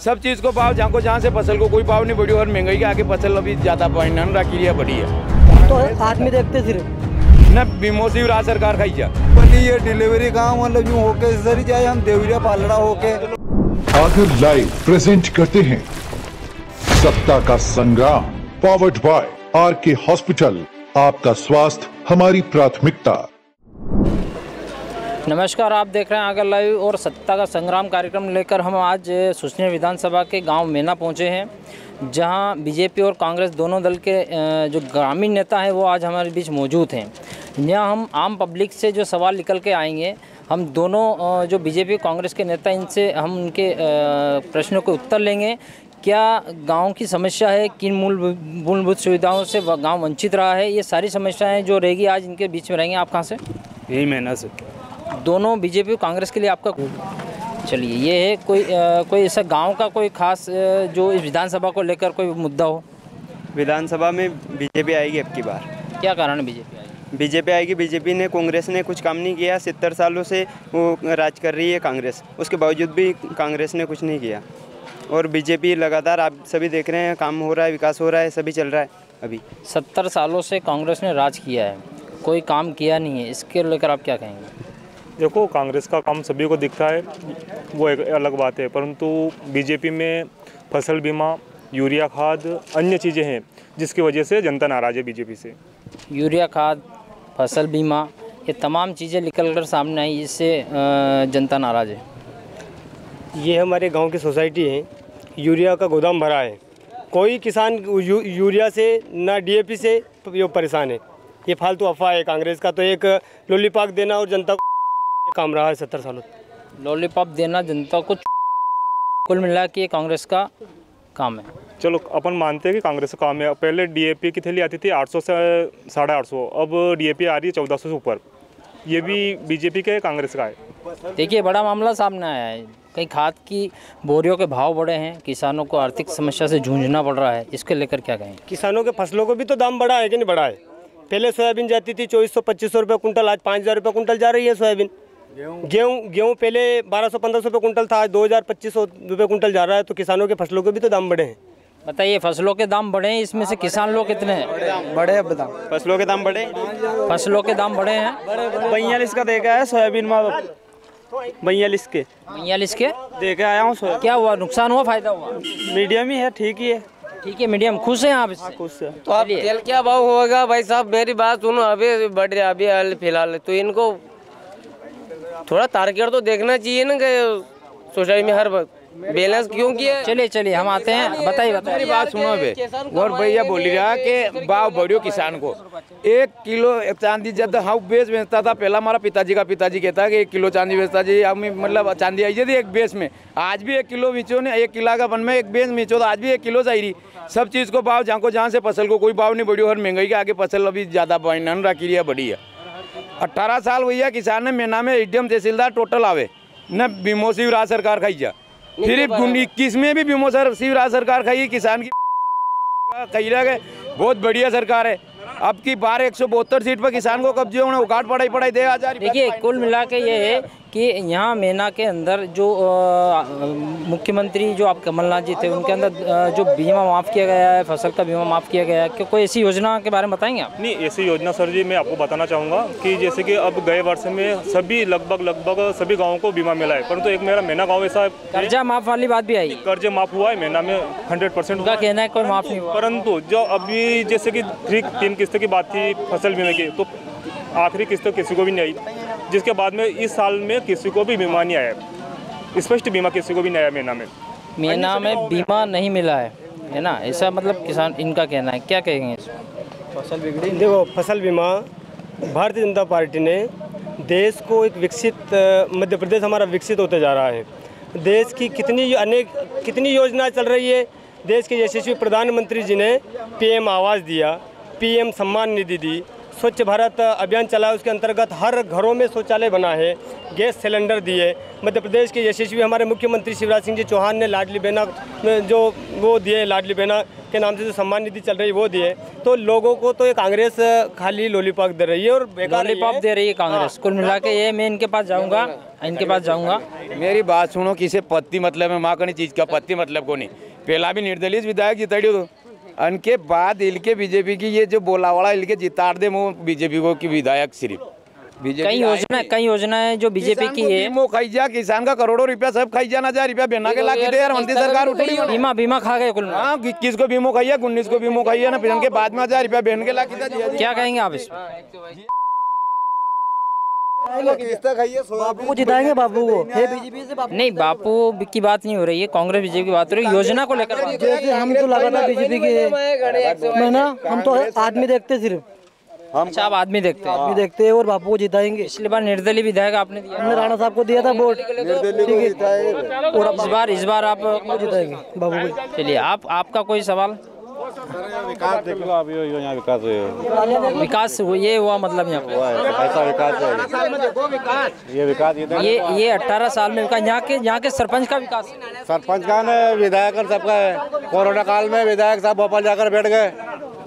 सब चीज़ को भाव जहाँ से फसल को कोई भाव नहीं बढ़ी और महंगाई के आगे फसल अभी ज़्यादा राखी बढ़ी है। तो आदमी देखते सिर्फ न बीमो से राज सरकार खाई जा ये डिलीवरी का मतलब यूँ होके इधर ही जाए हम देवरिया पालड़ा होके। आगर लाइव प्रेजेंट करते हैं सत्ता का संग्राम, पावर्ड बाय आरके हॉस्पिटल। आपका स्वास्थ्य हमारी प्राथमिकता। नमस्कार, आप देख रहे हैं आगर लाइव और सत्ता का संग्राम कार्यक्रम लेकर हम आज सुसनेर विधानसभा के गांव मेना पहुंचे हैं, जहां बीजेपी और कांग्रेस दोनों दल के जो ग्रामीण नेता हैं वो आज हमारे बीच मौजूद हैं। यहाँ हम आम पब्लिक से जो सवाल निकल के आएंगे, हम दोनों जो बीजेपी और कांग्रेस के नेता इनसे हम उनके प्रश्नों के उत्तर लेंगे। क्या गांव की समस्या है, किन मूलभूत सुविधाओं से गांव वंचित रहा है, ये सारी समस्याएं जो रहेगी आज इनके बीच में रहेंगे। आप कहाँ से? यही मेना से। दोनों बीजेपी और कांग्रेस के लिए आपका चलिए ये है कोई ऐसा गांव का कोई खास जो इस विधानसभा को लेकर कोई मुद्दा हो? विधानसभा में बीजेपी आएगी अब की बार। क्या कारण है बीजेपी आएगी? बीजेपी आएगी। बीजेपी ने, कांग्रेस ने कुछ काम नहीं किया। 70 सालों से वो राज कर रही है कांग्रेस, उसके बावजूद भी कांग्रेस ने कुछ नहीं किया। और बीजेपी लगातार, आप सभी देख रहे हैं, काम हो रहा है, विकास हो रहा है, सभी चल रहा है। अभी 70 सालों से कांग्रेस ने राज किया है, कोई काम किया नहीं है, इसके लेकर आप क्या कहेंगे? देखो, कांग्रेस का काम सभी को दिखता है, वो एक अलग बात है, परंतु बीजेपी में फसल बीमा, यूरिया खाद, अन्य चीज़ें हैं जिसकी वजह से जनता नाराज़ है बीजेपी से। यूरिया खाद, फसल बीमा, ये तमाम चीज़ें निकल कर सामने आई, जिससे जनता नाराज़ है। ये हमारे गांव की सोसाइटी है, यूरिया का गोदाम भरा है। कोई किसान यूरिया से ना डीएपी से ये परेशान है। ये फालतू अफवाह है कांग्रेस का। तो एक लॉलीपॉप देना और जनता को काम रहा है 70 सालों। लॉलीपॉप देना जनता को, कुल मिला के ये कांग्रेस का काम है। चलो अपन मानते हैं कि कांग्रेस का काम है। पहले डीएपी की थैली आती थी 800 से 850, अब डीएपी आ रही है 1400 से ऊपर। ये भी बीजेपी का है, कांग्रेस का है। देखिए, बड़ा मामला सामने आया है। कई खाद की बोरियों के भाव बढ़े हैं, किसानों को आर्थिक समस्या से जूझना पड़ रहा है, इसके लेकर क्या कहें? किसानों के फसलों को भी तो दाम बढ़ा है कि नहीं बढ़ा है? पहले सोयाबीन जाती थी 2400-2500 रुपये कुंटल, आज 5000 रुपये कुंटल जा रही है सोयाबीन। गेहूँ पहले 1200-1500 रुपये कुंटल था, आज 2000-2500 रुपये कुंटल जा रहा है। तो किसानों के फसलों के भी तो दाम बढ़े हैं। बताइए, फसलों के दाम बढ़े हैं, इसमें से किसान लोग कितने हैं? बढ़े दाम, फसलों के दाम बढ़े, फसलों के दाम बढ़े हैं। 42 का देखा है सोयाबीन में, 42 के देखे आया हूँ। क्या हुआ, नुकसान हुआ, फायदा हुआ? मीडियम ही है, ठीक ही है। ठीक है, मीडियम। खुश हैं आप इससे? खुश है। तो आप तेल क्या भाव होगा भाई साहब? मेरी बात सुनो, अभी बढ़ रहा है अभी फिलहाल। तो इनको थोड़ा टारगेट तो देखना चाहिए ना कि सोसाइटी में हर बैलेंस क्यों किया? चलिए हम आते हैं। बताइए मेरी बात सुनो बे। और भैया बोल रहा कि भाव बढ़ियो किसान को। 1 किलो चांदी जब हम बेचता था, पहला हमारा पिताजी कहता कि 1 किलो चांदी बेचता जी, मतलब चांदी आई थी एक बेच में। आज भी 1 किलो मीचो ने, 1 किला का बन में एक बेच मीचो, तो आज भी 1 किलो चाहिए। सब चीज़ को भाव जहाँ से फसल को कोई भाव नहीं बढ़ी और महंगाई के आगे फसल अभी ज़्यादा राखी बढ़ी है। 18 साल भैया किसान ने मेना में एडीएम तहसीलदार टोटल आवे न बीमो से राज सरकार खाई जा। फिर 21 में भी बीमो से राज सरकार खाई किसान की कही गए। बहुत बढ़िया सरकार है। अब की बार 172 सीट पर किसान को कब्जे होने उकाट पढ़ाई दे आ जा रही। देखिए, कुल मिला के ये है कि यहाँ मेना के अंदर जो मुख्यमंत्री जो आप कमलनाथ जी थे, उनके अंदर जो बीमा माफ़ किया गया है, फसल का बीमा माफ़ किया गया है, क्या कोई ऐसी योजना के बारे में बताएंगे आप? नहीं, ऐसी योजना सर जी मैं आपको बताना चाहूँगा कि जैसे कि अब गए वर्ष में सभी लगभग सभी गाँवों को बीमा मिला है, परंतु एक मेरा मेना गाँव ऐसा कर्जा माफ़ वाली बात भी आई। कर्ज माफ़ हुआ है मेना में 100%। उनका कहना है कोई माफ़ नहीं हुआ, परंतु जो अभी जैसे कि 3 किस्तों की बात थी फसल बीमा की, तो आखिरी किस्त किसी को भी नहीं आई, जिसके बाद में इस साल में किसी को भी बीमा नहीं आया। स्पष्ट बीमा किसी को भी नहीं आया मेना में बीमा नहीं मिला है ना? ऐसा मतलब किसान, इनका कहना है। क्या कहेंगे इसमें? फसल बिगड़ी। देखो, फसल बीमा भारतीय जनता पार्टी ने देश को एक विकसित, मध्य प्रदेश हमारा विकसित होते जा रहा है। देश की कितनी योजना चल रही है। देश के यशस्वी प्रधानमंत्री जी ने PM आवास दिया, PM सम्मान निधि दी, स्वच्छ भारत अभियान चला, उसके अंतर्गत हर घरों में शौचालय बना है, गैस सिलेंडर दिए। मध्य प्रदेश के यशस्वी हमारे मुख्यमंत्री शिवराज सिंह जी चौहान ने लाडली बहना जो वो दिए, लाडली बहना के नाम से जो सम्मान निधि चल रही है वो दिए। तो लोगों को तो ये कांग्रेस खाली लॉलीपॉप दे रही है और लॉलीपॉप दे रही है कांग्रेस। कुल मिला के ये मैं इनके पास जाऊंगा मेरी बात सुनो, किसे पत्ती मतलब है, माँ कनी चीज का पत्ती मतलब को नहीं। पहला भी निर्दलीय विधायक जिताड़ी तो उनके बाद इनके बीजेपी की ये जो बोलावाड़ा इनके जिताड़ दे वो बीजेपी को की विधायक सिर्फ कई योजनाएं जो बीजेपी की है। वो खाई जा, किसान का करोड़ों रुपया सब खाई जा, 1000 रुपया बेना के लाके दे यार, मंत्री सरकार उठी। बीमा खा गए कुल। हाँ, 21 को बीमो खाई है, 19 को बीमो खाई है ना, फिर उनके बाद में 1000 रुपया बेन के लाके। क्या कहेंगे आप इस बापू को जिताएंगे? बापू को बीजेपी से नहीं, बापू की बात नहीं हो रही है, कांग्रेस बीजेपी की बात हो रही है, योजना को लेकर। जैसे हम तो लगातार बीजेपी के मैं ना, हम तो आदमी देखते सिर्फ। अच्छा, आप आदमी देखते हैं और बापू को जिताएंगे। पिछली बार निर्दलीय विधायक आपने दिया, हमने राणा साहब को दिया था वोट, और इस बार आप जिताएंगे बाबू को। चलिए, आपका कोई सवाल? विकास देख लो, अभी यहाँ विकास ये हुआ मतलब यहाँ ऐसा विकास ये विकास ये 18 साल में विकास। यहाँ के सरपंच का विकास, सरपंच का न विधायक सबका है। कोरोना काल में विधायक साहब भोपाल जाकर बैठ गए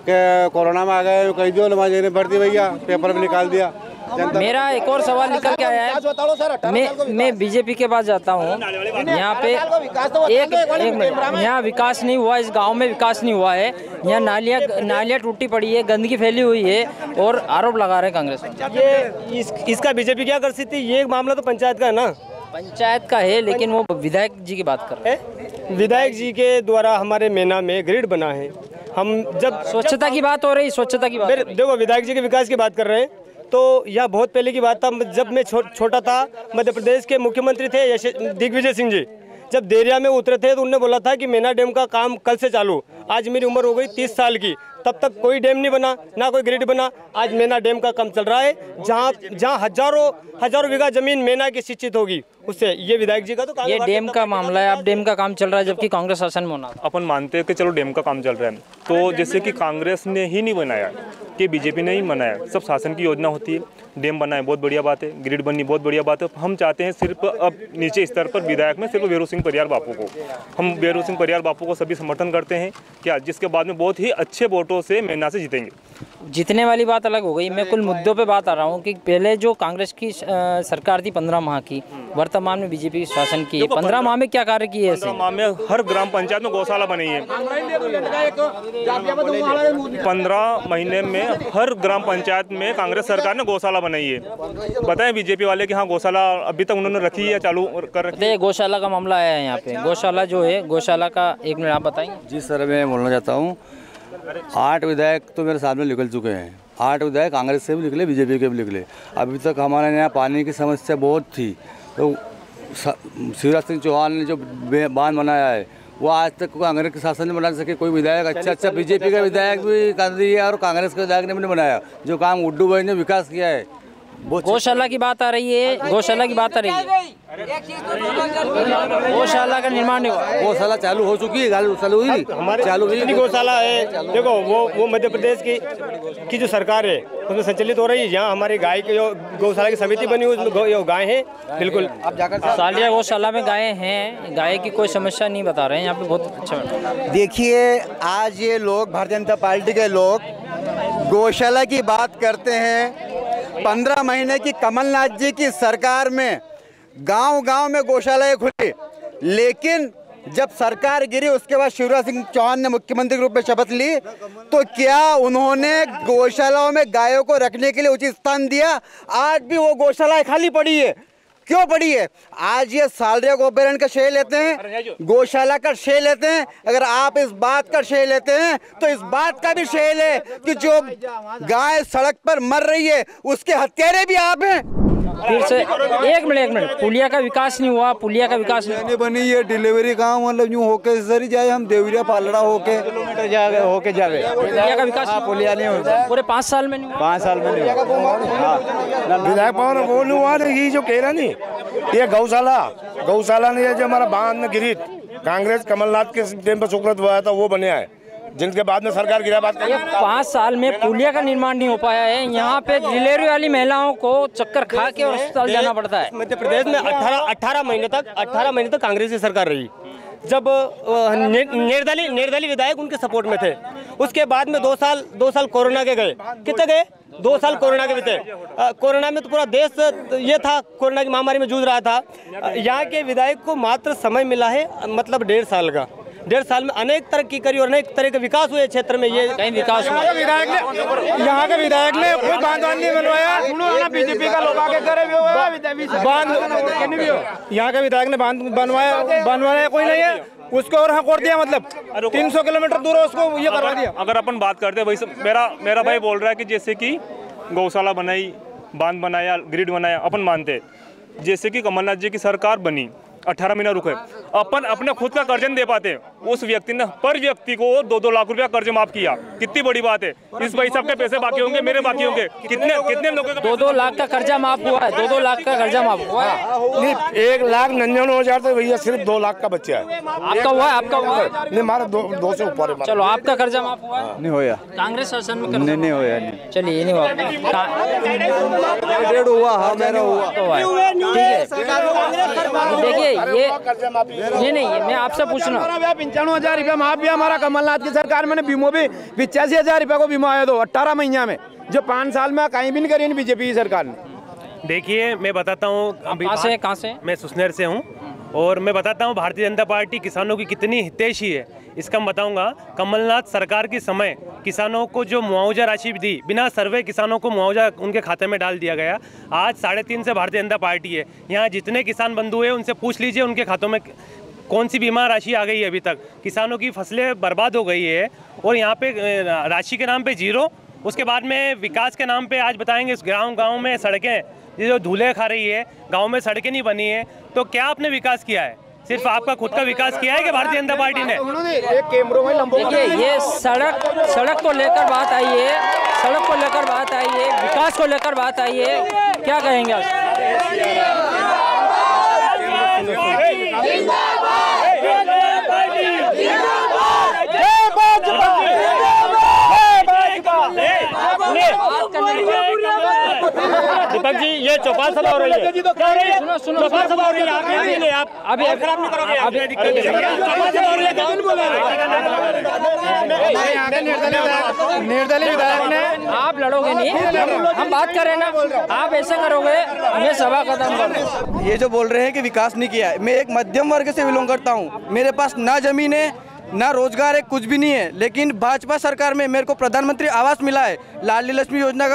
कि कोरोना में आ गए, कहीं जो नमाज भर दी भैया, पेपर में निकाल दिया। मेरा एक और सवाल निकल के आया है, मैं बीजेपी के पास जाता हूँ, यहाँ पे एक यहाँ विकास नहीं हुआ, इस गांव में विकास नहीं हुआ है, यहाँ नालियाँ टूटी पड़ी है, गंदगी फैली हुई है और आरोप लगा रहे हैं कांग्रेस। ये इसका बीजेपी क्या कर सकती है? ये मामला तो पंचायत का है ना, पंचायत का है, लेकिन वो विधायक जी की बात कर रहे हैं। विधायक जी के द्वारा हमारे मेना में ग्रिड बना है। हम जब स्वच्छता की बात हो रही, स्वच्छता की बात देखो, विधायक जी के विकास की बात कर रहे हैं तो यह बहुत पहले की बात था। जब मैं छोटा था, मध्य प्रदेश के मुख्यमंत्री थे दिग्विजय सिंह जी, जब देरिया में उतरे थे तो उन्होंने बोला था कि मेना डैम का काम कल से चालू। आज मेरी उम्र हो गई 30 साल की, तब तक कोई डैम नहीं बना, ना कोई ग्रिड बना। आज मेना डैम का काम चल रहा है, जहाँ हजारों बीघा जमीन मेना की सिंचित होगी उससे। ये विधायक जी का तो काम, ये डैम का मामला है। अब डैम का काम चल रहा है जबकि कांग्रेस शासन में होना। अपन मानते हैं कि चलो डैम का काम चल रहा है, तो जैसे कि कांग्रेस ने ही नहीं बनाया कि बीजेपी ने ही बनाया, सब शासन की योजना होती है। डैम बनाए बहुत बढ़िया बात है, ग्रिड बननी बहुत बढ़िया बात है। हम चाहते हैं सिर्फ अब नीचे स्तर पर विधायक में सिर्फ बेरू सिंह परियार बापू को, हम बेरू सिंह परियार बापू को सभी समर्थन करते हैं क्या, जिसके बाद में बहुत ही अच्छे वोटों से मेना से जीतेंगे। जीतने वाली बात अलग हो गई, मैं कुल मुद्दों पे बात आ रहा हूँ कि पहले जो कांग्रेस की सरकार थी 15 माह की, वर्तमान में बीजेपी शासन की 15 माह में क्या कार्य किए? 15 माह में हर ग्राम पंचायत में गौशाला बनी है। 15 महीने में हर ग्राम पंचायत में कांग्रेस सरकार ने गौशाला बनाई है। बताएं बीजेपी वाले कि हाँ गौशाला अभी तक उन्होंने रखी है, चालू कर रखी है? गौशाला का मामला आया है यहाँ पे। गौशाला जो है, गौशाला का एक मिनट आप बताएंगे? जी सर, मैं बोलना चाहता हूँ, 8 विधायक तो मेरे सामने निकल चुके हैं। 8 विधायक कांग्रेस से भी निकले, बीजेपी के भी निकले। अभी तक हमारे यहाँ पानी की समस्या बहुत थी, तो शिवराज सिंह चौहान ने जो बांध बनाया है वो आज तक कांग्रेस के शासन ने बना सके। कोई विधायक अच्छा बीजेपी का विधायक भी कर दिया और कांग्रेस के विधायक ने भी नहीं बनाया। जो काम उड्डू भाई ने विकास किया है। गौशाला की बात आ रही है, गौशाला की बात आ रही है, गौशाला का निर्माण नहीं हुआ। गौशाला चालू हो चुकी है, चालू हुई, हमारे चालू हुई गौशाला है। देखो वो मध्य प्रदेश की जो सरकार है उसमें संचालित हो रही है। यहाँ हमारी गाय की जो गौशाला की समिति बनी हुई उसमें गाय है। बिल्कुल, सालिया गौशाला में गाय हैं, गाय की कोई समस्या नहीं बता रहे हैं यहाँ पे। बहुत अच्छा। देखिए, आज ये लोग भारतीय जनता पार्टी के लोग गौशाला की बात करते हैं। 15 महीने की कमलनाथ जी की सरकार में गांव-गांव में गौशालाएं खुली, लेकिन जब सरकार गिरी उसके बाद शिवराज सिंह चौहान ने मुख्यमंत्री के रूप में शपथ ली, तो क्या उन्होंने गौशालाओं में गायों को रखने के लिए उचित स्थान दिया? आज भी वो गौशालाएं खाली पड़ी है। क्यों पड़ी है? आज ये सालरिया कोऑपरेशन का श्रेय लेते हैं, गौशाला का श्रेय लेते हैं। अगर आप इस बात का श्रेय लेते हैं तो इस बात का भी श्रेय ले कि जो गाय सड़क पर मर रही है उसके हत्यारे भी आप हैं। फिर से एक मिनट, पुलिया का विकास नहीं हुआ, पुलिया का विकास नहीं बनी। ये डिलीवरी काम मतलब यूँ होके सर जाए, हम देवरिया पालड़ा होके होके जावे। पुलिया का विकास पुलिया नहीं होता पूरे 5 साल में नहीं हुआ। 5 साल में नहीं हुआ। विधायक भवन वो नहीं हुआ। ये जो कह रहा नहीं, ये गौशाला ने जो हमारा बांध गिरी कांग्रेस कमलनाथ के टाइम पर स्वीकृत हुआ था वो बने है। जिनके बाद में सरकार गिरा बात ये 5 साल में पुलिया का निर्माण नहीं हो पाया है। यहाँ पे डिलीवरी वाली महिलाओं को चक्कर खा के और अस्पताल जाना पड़ता है। मध्य प्रदेश में 18 महीने तक कांग्रेस की सरकार रही, जब निर्दलीय विधायक उनके सपोर्ट में थे। उसके बाद में 2 साल कोरोना के गए। कितने गए? 2 साल कोरोना के बीते। कोरोना में तो पूरा देश ये था, कोरोना की महामारी में जूझ रहा था। यहाँ के विधायक को मात्र समय मिला है, मतलब 1.5 साल का। 1.5 साल में अनेक तरक्की करी और अनेक तरह के विकास हुए क्षेत्र में। ये कहीं विकास हुआ? यहाँ के विधायक ने कोई बांध नहीं बनवाया, बीजेपी का लोग आके करे बांध। यहाँ के विधायक ने बांध बनवाया कोई नहीं है, उसको और हक और दिया, मतलब 300 किलोमीटर दूर उसको ये करवा दिया। अगर अपन बात करते हैं भाई, मेरा भाई बोल रहा है कि जैसे कि गौशाला बनाई, बांध बनाया, ग्रिड बनाया, अपन मानते। जैसे कि कमलनाथ जी की सरकार बनी, 18 महीना रुके, अपन अपने खुद का कर्ज नहीं दे पाते, उस व्यक्ति ने पर व्यक्ति को 2-2 लाख रुपया कर्ज माफ किया। कितनी बड़ी बात है। इस भाई साहब के पैसे बाकी होंगे, मेरे बाकी होंगे। कितने लोगों का 2-2 लाख का कर्जा माफ हुआ है? 2-2 लाख का कर्जा माफ हुआ है? 1,99,000 तो भैया सिर्फ 2 लाख का बच्चा है। आपका हुआ है? आपका हुआ है? नहीं, हमारा 2 से ऊपर है। चलो, आपका कर्जा माफ हुआ है? नहीं होया। कांग्रेस शासन में नहीं होया। चलिए, ये नहीं हुआ। 1.5 हुआ। हाँ, मेरा हुआ। ठीक है, देखिए ये नहीं है, मैं आपसे पूछना। 95,000 रुपया माफ भी हमारा कमलनाथ की सरकार में, बीमो भी 85,000 रुपया को बीमा आया 18 महीने में, जो 5 साल में कहीं भी नहीं करी बीजेपी की सरकार ने। देखिए, मैं बताता हूँ, कहाँ से? मैं सुसनेर से हूँ और मैं बताता हूँ भारतीय जनता पार्टी किसानों की कितनी हितैषी है। इसका मैं बताऊँगा, कमलनाथ सरकार के समय किसानों को जो मुआवजा राशि दी, बिना सर्वे किसानों को मुआवजा उनके खाते में डाल दिया गया। आज 3.5 से भारतीय जनता पार्टी है। यहाँ जितने किसान बंधु हैं उनसे पूछ लीजिए उनके खातों में कौन सी बीमा राशि आ गई है। अभी तक किसानों की फसलें बर्बाद हो गई है और यहाँ पे राशि के नाम पे 0। उसके बाद में विकास के नाम पे आज बताएंगे गांव में सड़कें जो धूले खा रही है, गांव में सड़कें नहीं बनी है। तो क्या आपने विकास किया है? सिर्फ आपका खुद का विकास किया है कि भारतीय जनता पार्टी ने? देखिए, ये सड़क को लेकर बात आई है, सड़क को लेकर बात आई है, विकास को लेकर बात आई है, क्या कहेंगे आप? दीपक जी, ये चौपाल सभा हो रही है। सुनो, चौपाल सभा हो रही है। आप अभी खराब नहीं करोगे। निर्दलीय विधायक ने, आप लड़ोगे नहीं, हम बात करें ना, आप ऐसे करोगे हमें सभा खत्म कर। ये जो बोल रहे हैं कि विकास नहीं किया है, मैं एक मध्यम वर्ग से बिलोंग करता हूँ। मेरे पास ना जमीन है, ना रोजगार है, कुछ भी नहीं है, लेकिन भाजपा सरकार में मेरे को प्रधानमंत्री आवास मिला है। लाडली लक्ष्मी योजना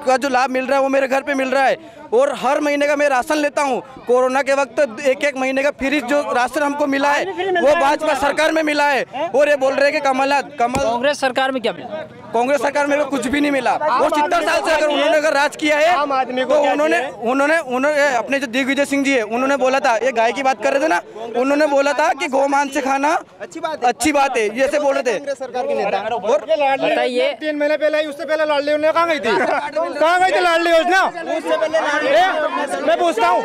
का जो लाभ मिल रहा है वो मेरे घर पे मिल रहा है और हर महीने का मैं राशन लेता हूँ। कोरोना के वक्त 1-1 महीने का फ्री जो राशन हमको मिला है वो भाजपा सरकार में मिला है। और ये बोल रहे हैं कि कांग्रेस सरकार में क्या मिला? कांग्रेस सरकार में कुछ भी नहीं मिला। और 70 साल से अगर उन्होंने अगर राज किया है तो उन्होंने अपने जो दिग्विजय सिंह जी है उन्होंने बोला था, ये गाय की बात कर रहे थे ना, उन्होंने बोला था कि गोमांस से खाना अच्छी बात है, ये से बोल रहे थे सरकार के नेता। और बताइए, 3 महीने पहले, उससे पहले लाडली योजना कहाँ गई थी? कहाँ गई थी लाडली योजना? मैं पूछता हूँ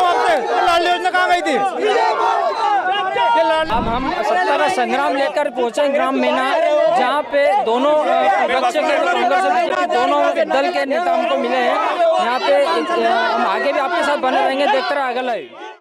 आपसे, लाडली योजना कहाँ गई थी? अब हम सत्ता का संग्राम लेकर पहुंचे ग्राम मेना, जहाँ पे दोनों पक्ष के, कांग्रेस और बीजेपी दोनों दल के नेता हमको मिले हैं। यहाँ पे हम आगे भी आपके साथ बने रहेंगे, देखते रहिए आगे लाइव।